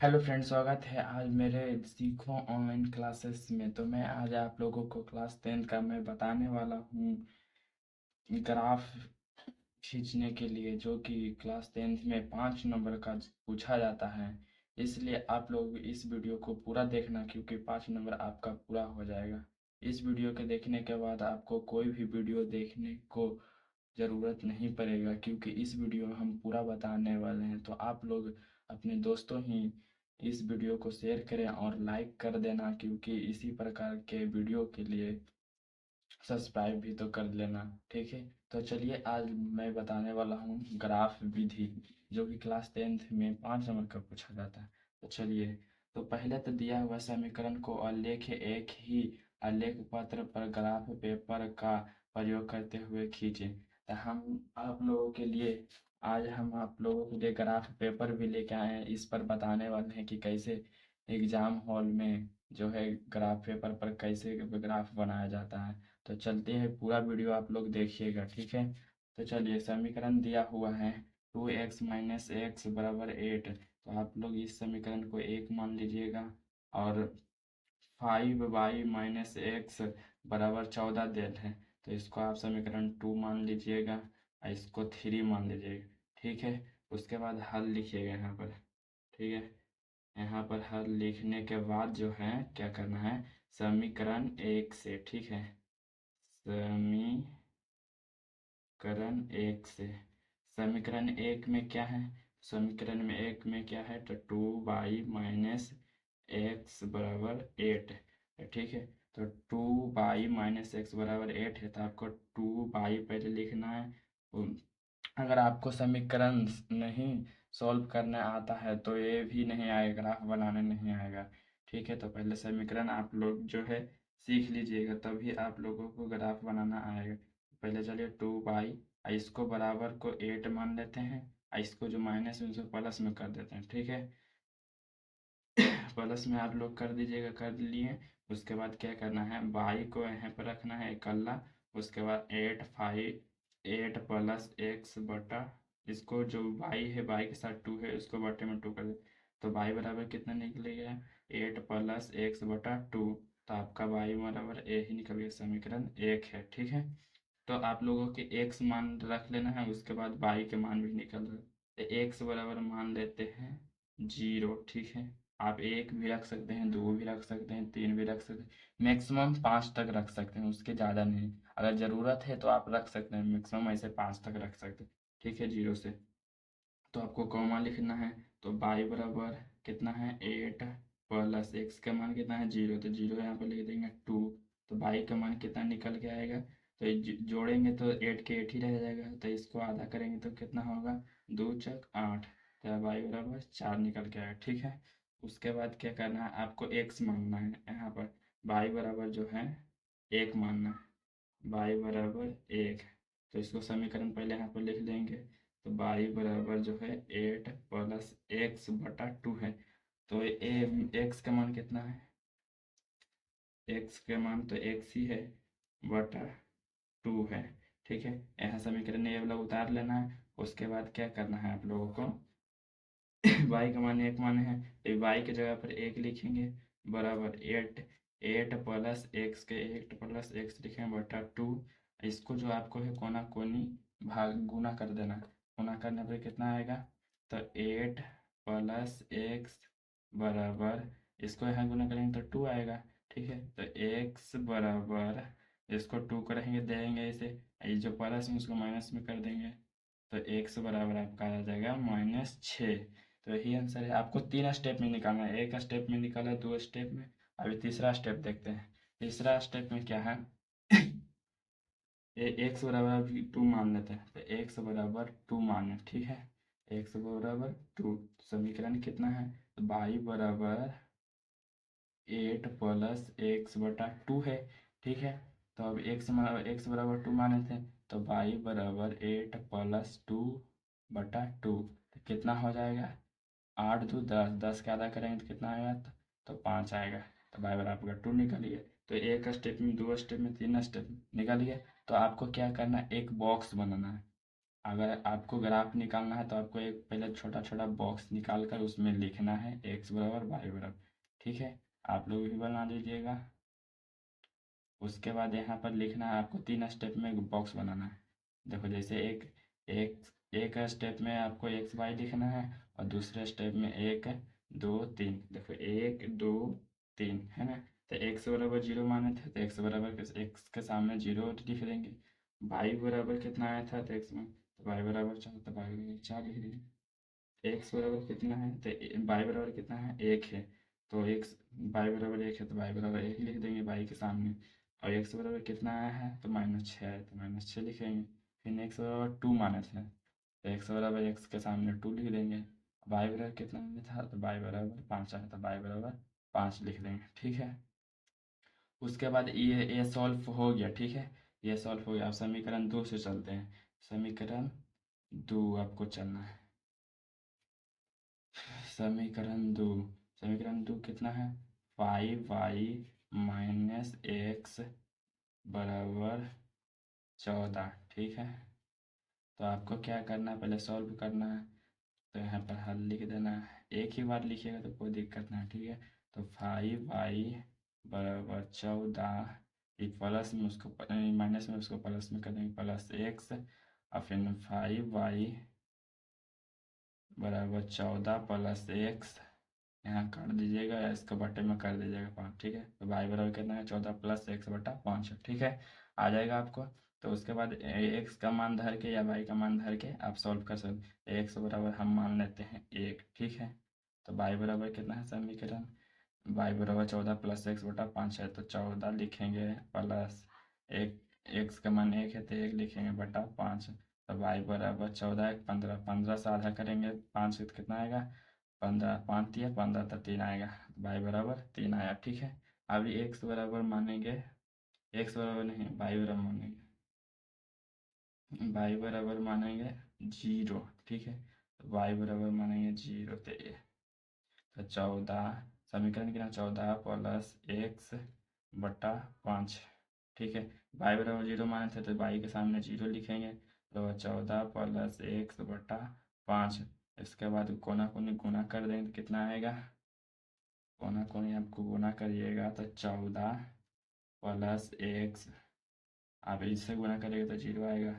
Hello friends, स्वागत है आज मेरे सीखो ऑनलाइन क्लासेस में। तो मैं आज आप लोगों को क्लास 10 का मैं बताने वाला हूँ ग्राफ खींचने के लिए, जो कि क्लास 10th में 5 नंबर का पूछा जाता है। इसलिए आप लोग इस वीडियो को पूरा देखना, क्योंकि 5 नंबर आपका पूरा हो जाएगा। इस वीडियो के देखने के बाद आपको कोई भी वीडियो देखने को ज़रूरत नहीं पड़ेगा, क्योंकि इस वीडियो में हम पूरा बताने वाले हैं। तो आप लोग अपने दोस्तों ही इस वीडियो को शेयर करें और लाइक कर देना, क्योंकि इसी प्रकार के वीडियो के लिए सब्सक्राइब भी तो कर लेना। ठीक है, तो चलिए आज मैं बताने वाला हूँ ग्राफ विधि, जो कि क्लास 10th में 5 नंबर का पूछा जाता है। तो चलिए, तो पहले तो दिया हुआ समीकरण को आलेख एक ही आलेख पत्र पर ग्राफ पेपर का प्रयोग करते हुए खींचे। तो हम आप लोगों के लिए आज हम आप लोगों के लिए ग्राफ पेपर भी लेके आए हैं। इस पर बताने वाले हैं कि कैसे एग्जाम हॉल में जो है ग्राफ पेपर पर कैसे ग्राफ बनाया जाता है। तो चलते हैं, पूरा वीडियो आप लोग देखिएगा। ठीक है, तो चलिए, समीकरण दिया हुआ है 2x माइनस एक्स बराबर 8। तो आप लोग इस समीकरण को 1 मान लीजिएगा, और 5y माइनस एक्स बराबर 14 देल है, तो इसको आप समीकरण 2 मान लीजिएगा और इसको 3 मान लीजिएगा। ठीक है, उसके बाद हल लिखिएगा यहाँ पर। ठीक है, यहाँ पर हल लिखने के बाद जो है क्या करना है, समीकरण 1 से, ठीक है, समीकरण एक में क्या है, समीकरण में एक में क्या है, तो 2y माइनस एक्स बराबर 8 है। ठीक है, तो 2y माइनस एक्स बराबर 8 है, तो आपको 2y पहले लिखना है। अगर आपको समीकरण नहीं सॉल्व करने आता है तो ये भी नहीं आएगा, ग्राफ बनाने नहीं आएगा। ठीक है, तो पहले समीकरण आप लोग जो है सीख लीजिएगा, तभी आप लोगों को ग्राफ बनाना आएगा। पहले चलिए 2y, इसको बराबर को 8 मान लेते हैं, इसको जो माइनस है उसको प्लस में कर देते हैं। ठीक है, प्लस में आप लोग कर दीजिएगा, कर लिए। उसके बाद क्या करना है, y को यहाँ पर रखना है इकल्ला। उसके बाद 8 प्लस एक्स बटा, इसको जो y है y के साथ 2 है, उसको बटे में 2 कर दे, तो y बराबर कितना निकलेगा, 8 प्लस एक्स बटा 2। तो आपका y बराबर ए ही निकल गया, समीकरण 1 है। ठीक है, तो आप लोगों के x मान रख लेना है, उसके बाद y के मान भी निकल रहे, तो x बराबर मान लेते हैं 0। ठीक है, आप 1 भी रख सकते हैं, 2 भी रख सकते हैं, 3 भी रख सकते हैं, मैक्सिमम 5 तक रख सकते हैं, उसके ज़्यादा नहीं। अगर ज़रूरत है तो आप रख सकते हैं, मैक्सिमम ऐसे 5 तक रख सकते हैं। ठीक है, 0 से। तो आपको कॉमा लिखना है, तो y बराबर कितना है, 8 प्लस एक्स का मान कितना है, 0, तो 0 यहाँ पर लिख देंगे 2। तो y का मान कितना निकल के आएगा, तो ये जोड़ेंगे तो 8 के 8 ही रह जाएगा, तो इसको आधा करेंगे तो कितना होगा, 2 चक 8, तो y बराबर 4 निकल के आएगा। ठीक है, उसके बाद क्या करना है, आपको x मानना है यहाँ पर, y बराबर जो है 1 मानना है, y बराबर 1। तो इसको समीकरण पहले यहाँ पर लिख लेंगे, तो y बराबर जो है 8 प्लस एक्स बटा 2 है। तो एक्स का मान कितना है, एक्स का मान तो एक्स ही है, बटा 2 है। ठीक है, यहाँ समीकरण ये वाला उतार लेना है। उसके बाद क्या करना है आप लोगों को, y का मान 1 मान है, तो y की जगह पर 1 लिखेंगे, बराबर 8 प्लस एक्स के 8 प्लस एक्स लिखेंगे बटा 2। इसको जो आपको है कोना कोनी भाग गुना कर देना, गुना करने पर कितना आएगा, तो 8 प्लस एक्स बराबर, इसको यहाँ गुना करेंगे तो 2 आएगा। ठीक है, तो x बराबर, इसको 2 करेंगे देंगे इसे, ये जो प्लस में उसको माइनस में कर देंगे, तो x बराबर आपका आ जाएगा -6। तो यही आंसर है। आपको 3 स्टेप में निकालना है, एक स्टेप में निकाला, 2 स्टेप में। अभी तीसरा स्टेप देखते हैं। तीसरा स्टेप में क्या है, x बराबर 2 मान लेते हैं, तो x बराबर 2 माने। ठीक है, x बराबर 2, समीकरण कितना है, तो y बराबर 8 प्लस एक्स बटा 2 है। ठीक है, तो अब x बराबर 2 माने थे, तो y बराबर 8 प्लस 2 बटा 2, तो कितना हो जाएगा, 8 2 10, 10 का आधा करेंगे तो कितना आएगा, तो 5 आएगा। तो y बराबर 2 निकलिए। तो एक स्टेप में, 2 स्टेप में, 3 स्टेप निकलिए। तो आपको क्या करना है, एक बॉक्स बनाना है। अगर आपको ग्राफ निकालना है तो आपको एक पहले छोटा छोटा बॉक्स निकाल कर उसमें लिखना है x बराबर y बराबर, ठीक है। आप लोग भी बना लीजिएगा। उसके बाद यहाँ पर लिखना है आपको 3 स्टेप में बॉक्स बनाना है। देखो जैसे एक एक स्टेप में आपको एक्स वाई लिखना है और दूसरे स्टेप में 1 2 3। देखो 1 2 3 है ना। तो एक्स बराबर 0 माने थे तो एक्स बराबर एक्स के सामने 0 लिख देंगे। वाई बराबर कितना आया था तो एक्स में, तो वाई बराबर 4, तो वाई 4 लिख देंगे। एक्स बराबर कितना है तो वाई बराबर कितना है 1 है, तो एक्स वाई बराबर 1 है तो वाई बराबर 1 लिख देंगे वाई के सामने। और एक्स बराबर कितना आया है तो -6 है तो -6 लिखेंगे। फिर एक्स बराबर 2 माने थे तो एक्स बराबर एक्स के सामने 2 लिख देंगे। वाई बराबर कितना में था तो वाई बराबर 5 है तो वाई बराबर 5 लिख देंगे, ठीक है। उसके बाद ये सॉल्व हो गया, ठीक है। ये सॉल्व हो गया। अब समीकरण 2 से चलते हैं। समीकरण 2 आपको चलना है। समीकरण 2 कितना है 5y - x बराबर 14, ठीक है। तो आपको क्या करना है पहले सॉल्व करना है। तो यहाँ पर हल लिख देना है, एक ही बार लिखिएगा तो कोई दिक्कत नहीं, ठीक है। तो 5y बराबर 14, ये प्लस में उसको माइनस में उसको प्लस में कर देंगे +x और फिर 5y बराबर 14 +x यहाँ कर दीजिएगा या इसको बटे में कर दीजिएगा 5, ठीक है। तो y बराबर कितना है 14 + x बटा 5, ठीक है। आ जाएगा आपको। तो उसके बाद x का मान धर के या y का मान धर के आप सॉल्व कर सकते। x बराबर हम मान लेते हैं 1, ठीक है। तो y बराबर कितना है समीकरण y बराबर 14 + x बटा 5 है तो 14 लिखेंगे प्लस एक, x का मान 1 है तो 1 लिखेंगे बटा 5। तो y बराबर 14 1 15, 15 से आधा करेंगे 5 से तो कितना आएगा 15, 5 दिया 15 तो 3 आएगा। y बराबर 3 आया, ठीक है। अब x बराबर मानेंगे, x बराबर नहीं y बराबर मानेंगे, y बराबर मानेंगे 0, ठीक है। y बराबर मानेंगे 0 तो 14 समीकरण कितना 14 + x बटा 5, ठीक है। y बराबर 0 माने थे तो y के सामने 0 लिखेंगे। तो 14 + x बटा 5। इसके बाद कोना कोनी गुना कर देंगे तो कितना आएगा, कोना कोनी आपको गुना करिएगा तो 14 + x, आप इससे गुना करिएगा तो 0 आएगा,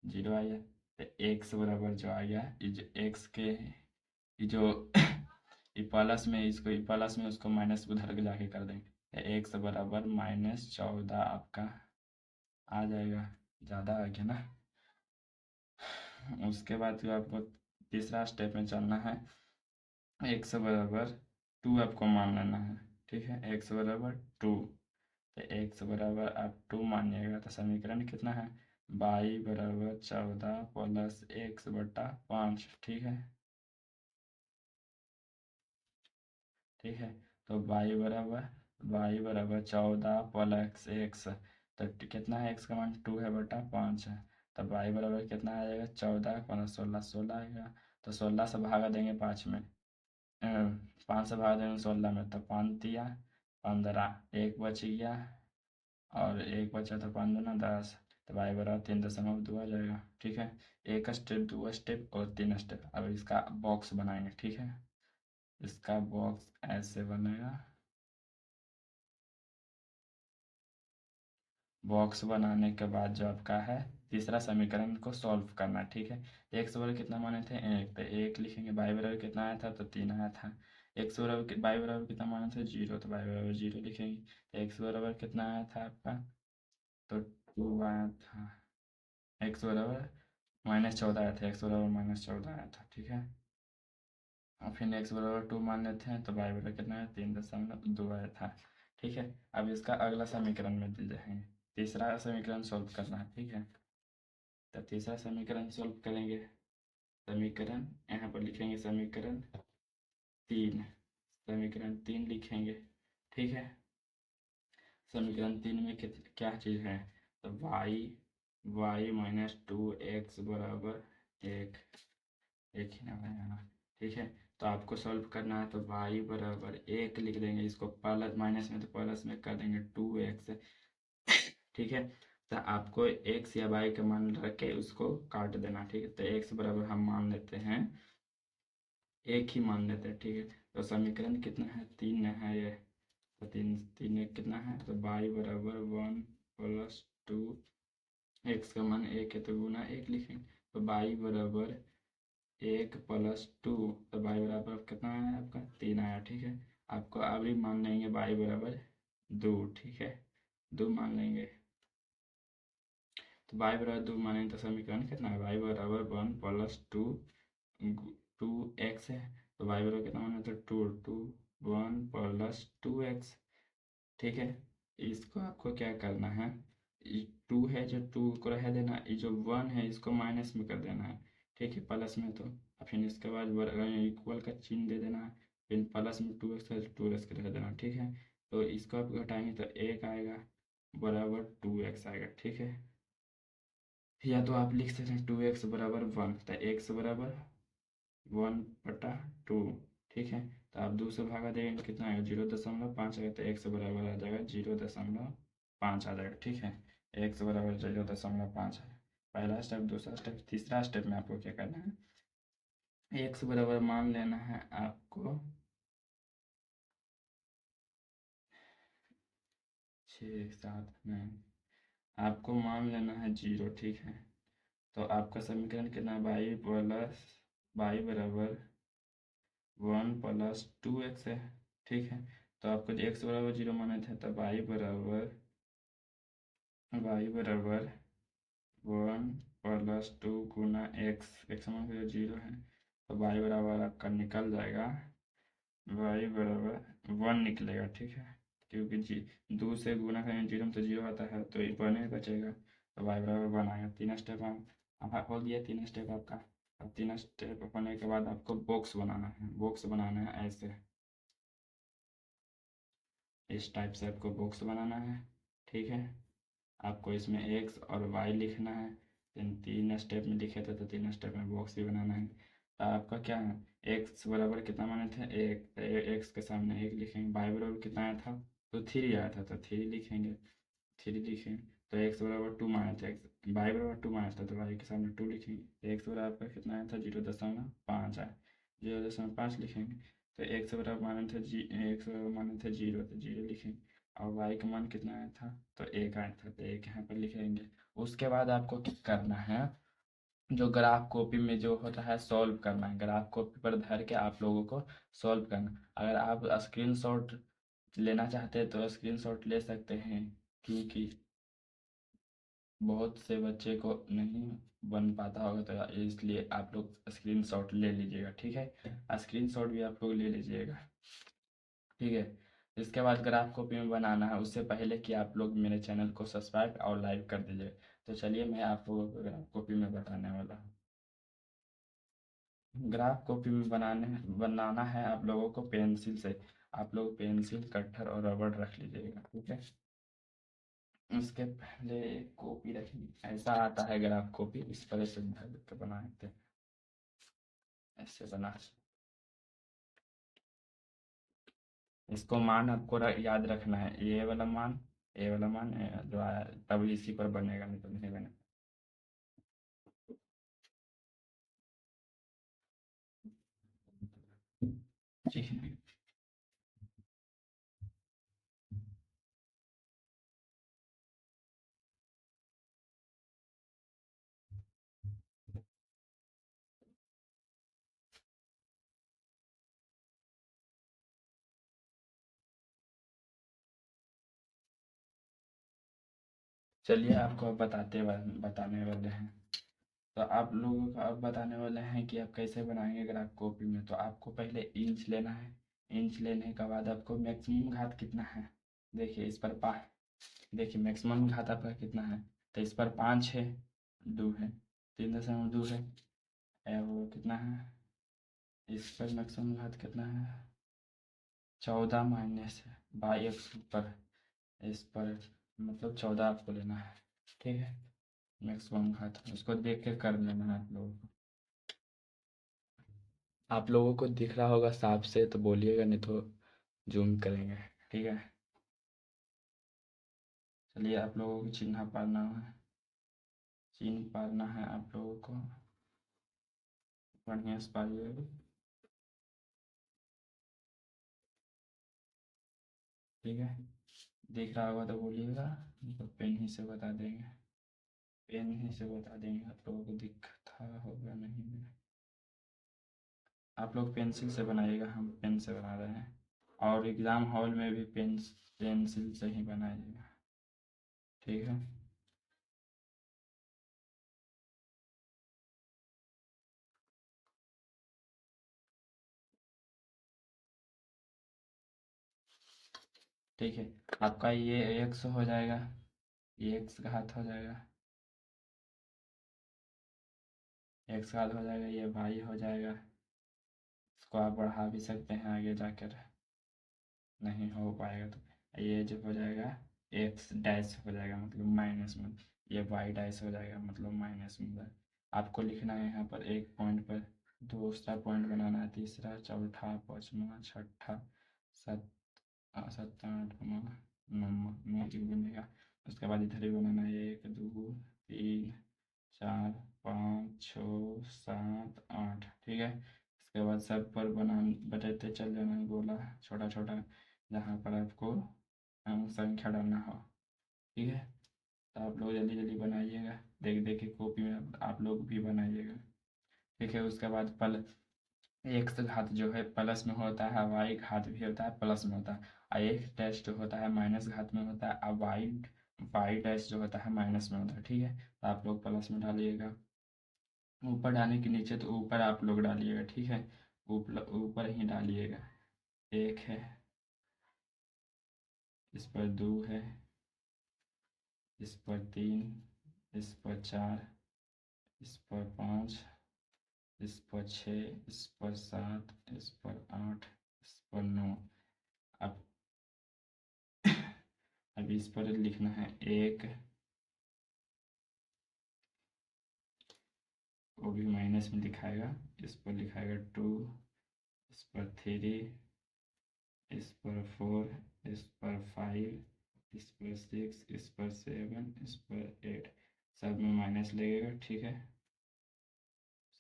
0 आया। तो x बराबर जो आ गया x के ये जो ये प्लस में इसको प्लस में उसको माइनस उधर के जाके कर देंगे। एक्स बराबर -14 आपका आ जाएगा, ज़्यादा आ गया ना। उसके बाद फिर आपको तीसरा स्टेप में चलना है। एक्स बराबर 2 आपको मान लेना है, ठीक है। एक्स बराबर 2 तो एक्स बराबर आप 2 मानिएगा तो समीकरण कितना है y बराबर 14 + x बटा 5, ठीक है, ठीक है। तो y बराबर 14 + x, तो कितना है x का मान 2 है बटा 5 है। तब y बराबर कितना आ जाएगा 14 + 16, 16 आएगा। तो 16 से भागा देंगे 5 में, 5 से भागा देंगे 16 में, तो 5 दिया 15, एक बच गया और एक बचा तो 5 दूना 10। तो y बराबर 3.2 आ जाएगा, ठीक है। एक स्टेप 2 स्टेप और 3 स्टेप। अब इसका बॉक्स बनाएंगे, ठीक है। इसका बॉक्स ऐसे बनेगा। बॉक्स बनाने के बाद जो आपका है तीसरा समीकरण को सॉल्व करना है, ठीक है। एक्स बराबर कितना माने थे 1 तो 1 लिखेंगे। वाई बराबर कितना आया था तो 3 आया था। एक्स बराबर वाई बराबर कितना माने थे 0 तो वाई बराबर 0 लिखेंगे। एक्स बराबर कितना आया था आपका तो 2 आया था। एक्स बराबर -14 आया था, एक्स बराबर -14 आया था, ठीक है। और फिर एक्स बराबर 2 मान लेते हैं तो वाई बराबर कितना है 3.2 आया था, ठीक है। अब इसका अगला समीकरण में दे देंगे। तीसरा समीकरण सॉल्व करना है, ठीक है। तो तीसरा समीकरण सॉल्व करेंगे। समीकरण यहाँ पर लिखेंगे समीकरण 3 लिखेंगे, ठीक है। समीकरण 3 में क्या चीज़ है तो y -2x बराबर 1, एक ही ना है यहाँ, ठीक है। तो आपको सॉल्व करना है तो y बराबर 1 लिख देंगे। इसको प्लस माइनस में तो प्लस में कर देंगे 2x, ठीक है। तो आपको एक्स या वाई का मान रख के उसको काट देना, ठीक है। तो एक्स बराबर हम मान लेते हैं, एक ही मान लेते हैं, ठीक है। तो समीकरण कितना है, 3 है ये। तो तीन तीन एक कितना है, तो वाई बराबर 1 + 2, एक्स का मान एक है तो गुना एक लिखेंगे। तो वाई बराबर 1 + 2, तो वाई बराबर कितना है आपका 3 आया, ठीक है। आपको अभी मान लेंगे वाई बराबर 2, ठीक है, 2 मान लेंगे। तो वाई बराबर 2 मानेंगे तो समीकरण कितना है, वाई बराबर 1 + 2 2x है। तो वाई बराबर कितना माना, तो 1 + 2x, ठीक है। इसको आपको क्या करना है, 2 है जो 2 को रह देना, ये जो 1 है इसको माइनस में कर देना है, ठीक है, प्लस में। तो फिर इसके बाद इक्वल का चिन्ह दे देना है, फिर प्लस में 2x है 2x का रह देना, ठीक है। तो इसको आप घटाएंगे तो 1 आएगा बराबर 2x आएगा, ठीक है। या तो आप लिख सकते हैं 2x बराबर 1, तो x बराबर 1/2, ठीक है। तो आप 2 से भागा देंगे कितना आएगा, 0.5 आएगा। तो x बराबर आ जाएगा 0.5 आ जाएगा, ठीक है। x बराबर 0.5 है। पहला स्टेप, दूसरा स्टेप, तीसरा स्टेप में आपको क्या करना है, x बराबर मान लेना है आपको 6 7 9, आपको मान लेना है 0, ठीक है। तो आपका समीकरण कितना है, वाई बराबर 1 + 2x है, ठीक है। तो आपको x बराबर 0 माने थे, तो वाई बराबर 1 + 2 गुना x मान के 0 है। तो वाई बराबर आपका निकल जाएगा, वाई बराबर 1 निकलेगा, ठीक है। क्योंकि 2 से गुना करेंगे 0 में तो 0 आता है, तो ये 1 ही बचेगा। तो वाई बराबर 1 आएगा। 3 स्टेप हम हो दिया, 3 स्टेप आपका। अब 3 स्टेप होने के बाद आपको बॉक्स बनाना है, बॉक्स बनाना है ऐसे, इस टाइप से आपको बॉक्स बनाना है, ठीक है। आपको इसमें एक्स और वाई लिखना है। 3 स्टेप में लिखे थे, तो 3 स्टेप में बॉक्स भी बनाना है। तो आपका क्या है, एक्स बराबर कितना माने थे, एक, एक्स के सामने 1 लिखेंगे। वाई बराबर कितना आया था, तो 3 आया था, तो 3 लिखेंगे, 3 लिखेंगे। तो एक्स बराबर 2 माने थे, वाई बराबर 2 माना था, तो वाई के सामने 2 लिखेंगे। एक्स बराबर आपका कितना आया था, 0.5 आया, 0.5 लिखेंगे। तो एक्स बराबर माने थे एक्स बराबर माने थे 0, तो 0 लिखेंगे। और वाई का मान कितना आया था, तो 1 आया था, तो 1 यहाँ पर लिखेंगे। उसके बाद आपको क्या करना है, जो ग्राफ कॉपी में जो होता है सॉल्व करना है, ग्राफ कॉपी पर धर के आप लोगों को सॉल्व करना। अगर आप स्क्रीनशॉट लेना चाहते हैं तो स्क्रीनशॉट ले सकते हैं, क्योंकि बहुत से बच्चे को नहीं बन पाता होगा, तो इसलिए आप लोग स्क्रीनशॉट ले लीजिएगा, ठीक है। स्क्रीनशॉट भी आप लोग ले लीजिएगा, ठीक है। इसके बाद ग्राफ कॉपी में बनाना है, उससे पहले कि आप लोग मेरे चैनल को सब्सक्राइब और लाइक कर दीजिए। तो चलिए मैं आप लोगों को ग्राफ कॉपी में बताने वाला हूँ। ग्राफ कॉपी में बनाना है आप लोगों को पेंसिल से। आप लोग पेंसिल, कटर और रबड़ रख लीजिएगा, ठीक है। उसके पहले कॉपी रखिए, ऐसा आता है ग्राफ कॉपी, इस तरह से भर के बनाते हैं, ऐसे बना। इसको मान आपको याद रखना है, ये वाला मान, ये वाला मान जो आया तब इसी पर बनेगा, नहीं तो नहीं बनेगा। ठीक है। चलिए आपको अब बताने वाले हैं। तो आप लोगों को अब बताने वाले हैं कि आप कैसे बनाएंगे ग्राफ कॉपी में। तो आपको पहले इंच लेना है, इंच लेने के बाद आपको मैक्सिमम घात कितना है, देखिए इस पर देखिए मैक्सिमम घात आपका कितना है, तो इस पर 5 है, 2 है, 3.2 है, वो कितना है, इस पर मैक्सिमम घात कितना है, 14 - 22 पर, इस पर मतलब 14 आपको लेना है, ठीक है। मैक्सिमम घात उसको देख के कर लेना है आप लोगों को। आप लोगों को दिख रहा होगा साफ से तो बोलिएगा, नहीं तो जूम करेंगे, ठीक है। चलिए आप लोगों को चिन्ह पारना है, चिन्ह पारना है आप लोगों को, बढ़िया से पाइएगा। ठीक है, दिख रहा होगा तो बोलिएगा, तो पेन ही से बता देंगे, पेन ही से बता देंगे आप लोगों को दिखता होगा नहीं। आप लोग पेंसिल से बनाइएगा, हम पेन से बना रहे हैं, और एग्ज़ाम हॉल में भी पेंसिल से ही बनाइएगा। ठीक है, ठीक है। आपका ये एक्स हो जाएगा, ये एक्स घात हो जाएगा, एक्स घात हो जाएगा, ये वाई हो जाएगा। इसको आप बढ़ा भी सकते हैं आगे जाकर, नहीं हो पाएगा तो ये जो हो जाएगा एक्स डैश हो जाएगा, मतलब माइनस में, ये वाई डैश हो जाएगा मतलब माइनस में। आपको लिखना है यहाँ पर एक पॉइंट पर, दूसरा पॉइंट बनाना है, तीसरा, चौथा, पाँचवा, छठा, सत्ता, आठवां, नौवां, नौ तक बनेगा। उसके बाद इधर भी बनाना है, एक, दो, तीन, चार, पाँच, छः, सात, आठ। ठीक है, इसके बाद सब पर बताते चल जाना है गोला, छोटा छोटा, जहाँ पर आपको संख्या डालना हो। ठीक है, तो आप लोग जल्दी जल्दी बनाइएगा, देख देख के कॉपी में आप लोग भी बनाइएगा। ठीक है, उसके बाद एक्स घात जो है प्लस में होता है, वाई घात भी होता है प्लस में होता है, और एक टेस्ट होता है माइनस घात में होता है, और वाई वाई टेस्ट जो होता है माइनस में होता है। ठीक है, तो आप लोग प्लस में डालिएगा, ऊपर डालने के नीचे तो ऊपर आप लोग डालिएगा। ठीक है, ऊपर ऊपर ही डालिएगा। एक है, इस पर दो है, इस पर तीन, इस पर चार, इस पर पाँच, इस पर छः, इस पर सात, इस पर आठ, इस पर नौ। अब अब इस पर लिखना है एक, वो भी माइनस में दिखाएगा, इस पर लिखाएगा टू, इस पर थ्री, इस पर फोर, इस पर फाइव, इस पर सिक्स, इस पर सेवन, इस पर एट। सब में माइनस लगेगा। ठीक है,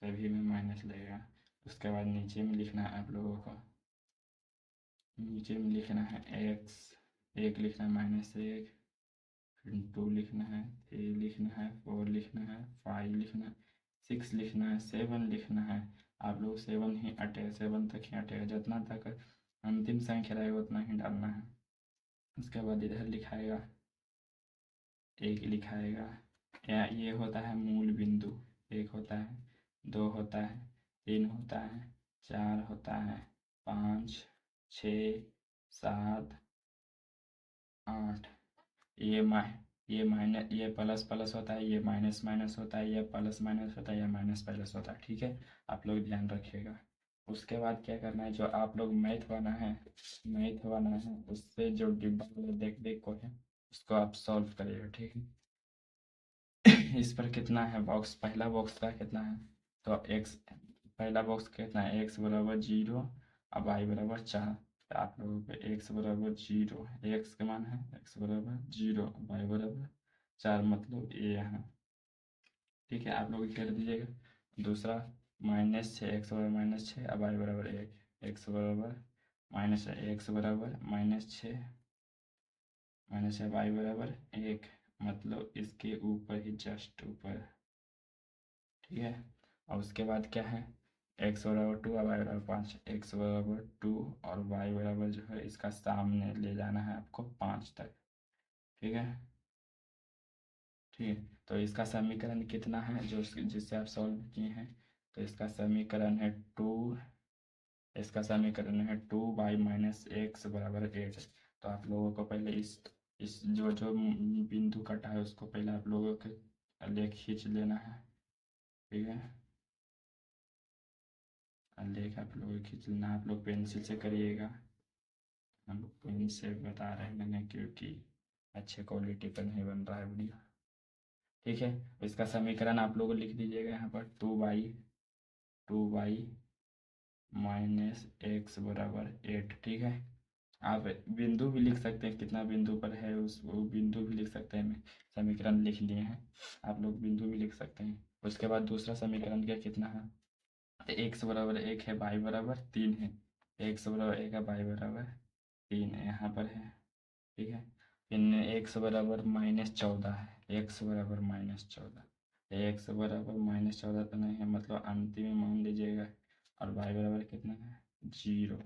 सभी में माइनस लगेगा। उसके बाद नीचे में लिखना है आप लोगों को, नीचे में लिखना है एक्स, एक लिखना है, माइनस एक, फिर टू लिखना है, थ्री लिखना है, फोर लिखना है, फाइव लिखना है, सिक्स लिखना है, सेवन लिखना है। आप लोग सेवन ही अटेगा, सेवन तक ही अटेगा, जितना तक अंतिम संख्या रहेगा उतना ही डालना है। उसके बाद इधर लिखाएगा, एक लिखाएगा, या ये होता है मूल बिंदु, एक होता है, दो होता है, तीन होता है, चार होता है, पाँच, छः, सात, आठ। ये माइनस, ये प्लस प्लस होता है, ये माइनस माइनस होता है, ये प्लस माइनस होता है, ये माइनस प्लस होता है। ठीक है, आप लोग ध्यान रखिएगा। उसके बाद क्या करना है, जो आप लोग मैथ बना है, मैथ बना है, उससे जो डिब्बा वाला देख देख को है, उसको आप सॉल्व करिएगा। ठीक है, इस पर कितना है बॉक्स, पहला बॉक्स का कितना है, तो एक्स, पहला बॉक्स कितना है, एक्स बराबर जीरो और वाई बराबर चार। तो आप लोगों को एक्स बराबर जीरो, एक्स का मान है एक्स बराबर जीरो, वाई बराबर चार, मतलब ये यहाँ। ठीक है, आप लोग कर दीजिएगा। दूसरा माइनस छः, एक्स बराबर माइनस छः और वाई बराबर एक, एक्स बराबर माइनस, एक्स बराबर माइनस छः, माइनस छः, वाई बराबर एक, मतलब इसके ऊपर ही जस्ट ऊपर। ठीक है, और उसके बाद क्या है, एक्स बराबर टू और वाई बराबर पाँच, एक्स बराबर टू और वाई बराबर जो है इसका सामने ले जाना है आपको पाँच तक। ठीक है, ठीक है, तो इसका समीकरण कितना है जो जिससे आप सॉल्व किए हैं, तो इसका समीकरण है टू, इसका समीकरण है टू बाई माइनस एक्स बराबर एट। तो आप लोगों को पहले इस जो जो बिंदु कटा है उसको पहले आप लोगों के लेख खींच लेना है। ठीक है, लेख आप लोग खींच लेना, आप लोग पेंसिल से करिएगा, हम पेन से बता रहे हैं क्योंकि अच्छे क्वालिटी पर नहीं बन रहा है वीडियो। ठीक है, इसका समीकरण आप लोग लिख दीजिएगा यहाँ पर, टू बाई माइनस एक्स बराबर एट। ठीक है, आप बिंदु भी लिख सकते हैं, कितना बिंदु पर है उस वो बिंदु भी लिख सकते हैं। मैं समीकरण लिख लिए हैं, आप लोग बिंदु भी लिख सकते हैं। उसके बाद दूसरा समीकरण क्या कितना है, एक्स बराबर 1 है, वाई बराबर 3 है। एक्स बराबर 1 है, वाई बराबर 3 है, यहाँ पर है। ठीक है, फिर एक्स बराबर -14 है, एक्स बराबर -14, एक्स बराबर -14 तो नहीं है, मतलब अंतिम में मान लीजिएगा। और वाई बराबर कितना है, 0।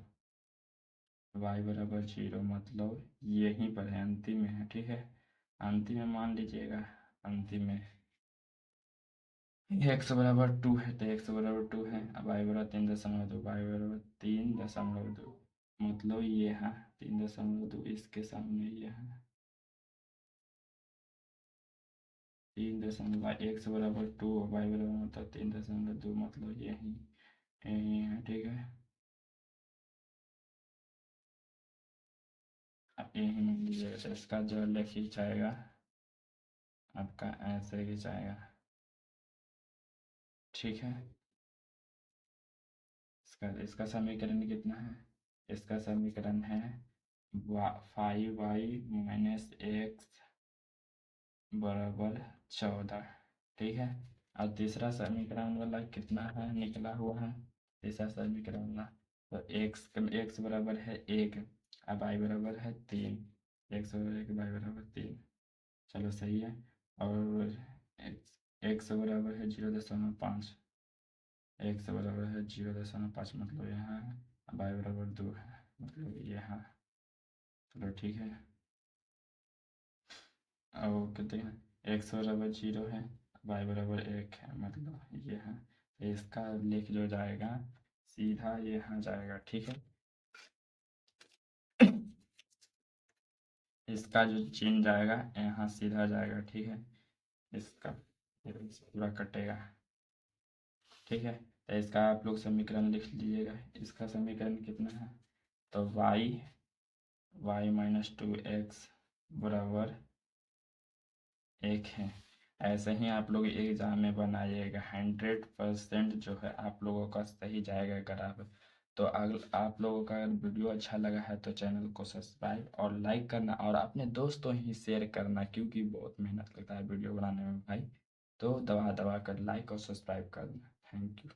वाई बराबर 0 मतलब यहीं पर है, अंतिम में है। ठीक है, अंतिम में मान लीजिएगा, अंतिम में एक्स बराबर 2 है, तो एक्स बराबर 2 है। अब वाई बराबर 3.2, वाई बराबर 3.2, मतलब ये है 3.2, इसके सामने ये है 3 एक्स बराबर 2, वाई बराबर मतलब 3.2, मतलब यही यही है। ठीक है, अब यही मान लीजिएगा, तो इसका जो लेख खींचाएगा आपका ऐसे खींचाएगा। ठीक है, इसका इसका समीकरण कितना है, इसका समीकरण है 5y-x बराबर 14। ठीक है, और तीसरा समीकरण वाला कितना है निकला हुआ है, तीसरा समीकरण वाला, तो एक्स बराबर है 1, अब y बराबर है 3, एक्स बराबर 1, y बराबर 3। चलो सही है। और एक्स बराबर है 0.5, एक्स बराबर है 0.5, मतलब यहाँ है। y बराबर 2 है, मतलब यहाँ। चलो ठीक है, और कहते हैं एक्स बराबर 0 है, वाई बराबर 1 है, मतलब ये है। तो इसका लेख जो जाएगा सीधा यहाँ जाएगा। ठीक है, इसका जो चिन्ह जाएगा यहाँ सीधा जाएगा। ठीक है, इसका पूरा कटेगा। ठीक है, तो इसका आप लोग समीकरण लिख लीजिएगा। इसका समीकरण कितना है, तो y-2x बराबर 1 है। ऐसे ही आप लोग एग्जाम में बनाइएगा, 100% जो है आप लोगों का सही जाएगा ग्राफ। तो अगर आप लोगों का अगर वीडियो अच्छा लगा है तो चैनल को सब्सक्राइब और लाइक करना, और अपने दोस्तों ही शेयर करना, क्योंकि बहुत मेहनत लगता है वीडियो बनाने में भाई। तो दबा दबा कर लाइक और सब्सक्राइब करना। Thank you.